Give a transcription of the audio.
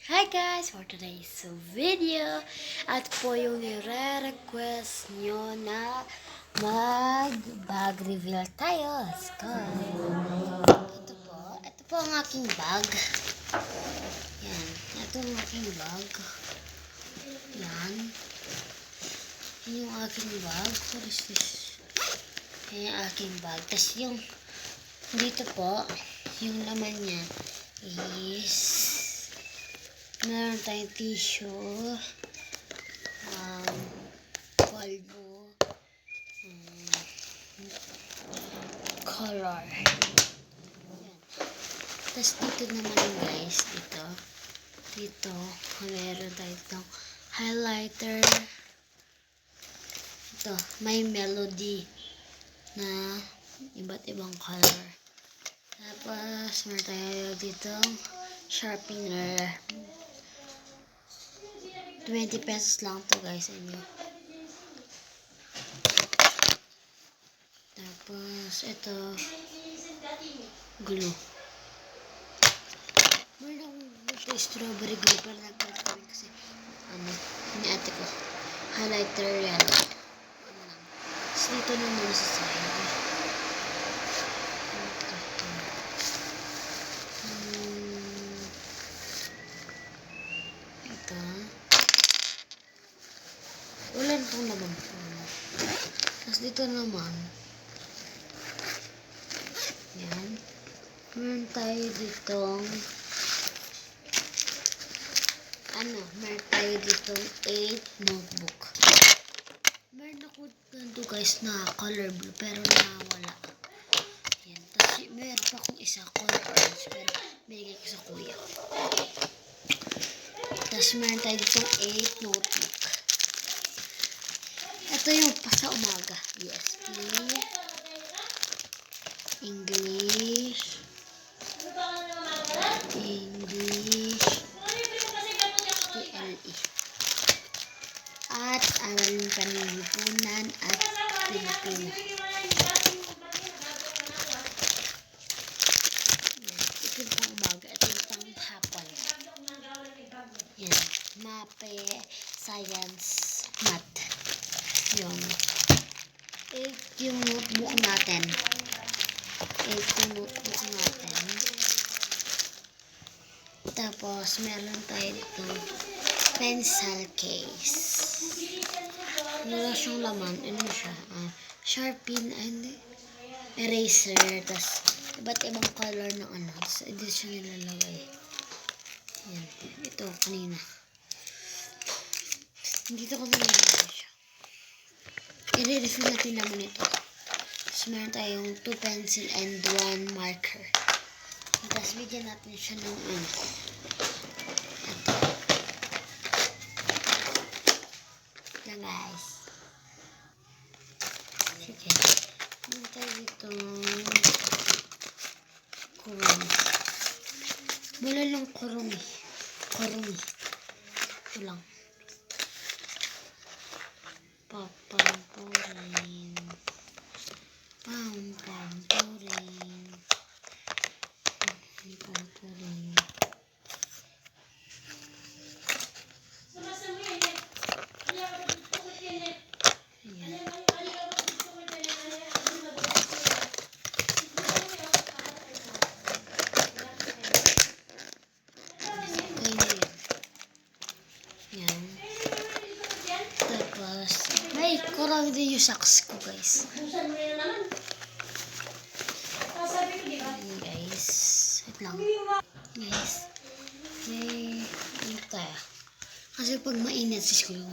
Hi guys! For today's video, at po yung nire-request nyo na mag-bag reveal tayo. Let's go! Ito po ang aking bag. Yan. Ito ang aking bag. Yan. Yan yung aking bag. What is this? Yan yung aking bag. Tapos yung dito po, yung laman niya is meron tayong tissue, polvo, color. Yan. Tapos dito naman guys, dito, meron tayo itong highlighter. Ito, may melody na iba't ibang color. Tapos, meron tayo dito sharpener. 20 pesos lang to guys sa inyo. Tapos, ito, glue. Meron ito strawberry glue para nagpalit kami kasi ni ate ko. Highlighter yan. Tapos dito naman sa side. Ito. Ulan po naman po. Tapos dito naman. Yan. Meron tayo ditong meron tayo ditong 8 notebook. Meron ako ganito guys na color blue pero nawala. Yan. Tapos meron pa akong isa color orange pero binigay ko sa kuya. Tapos meron tayo ditong 8 notebook. Ito yung pa sa umaga. ESP, English, PLE, at Araling Panlipunan at Pilipino. Ito yung pang umaga. Ito yung pang hapon. Yan. Mape, science, math. Yung notebook natin. Yung notebook natin. Tapos, meron tayo dito pencil case. Meron siyang laman. Ano siya? Sharpie and eraser. Tapos, iba't ibang color ng Tapos, ito siya nilalagay. Yan. Ito, kanina. Dito ko nilalagay siya. I-refill natin naman ito. So, meron tayong 2 pencil and 1 marker. Tapos, bigyan natin siya ng ito. Lang guys. Sige. Meron tayo dito kurumi. Wala lang kurumi. Ito lang. Pampurin. May kurang din yung socks ko guys. Guys. Wait lang. Guys. May tayo. Kasi pag mainit sa school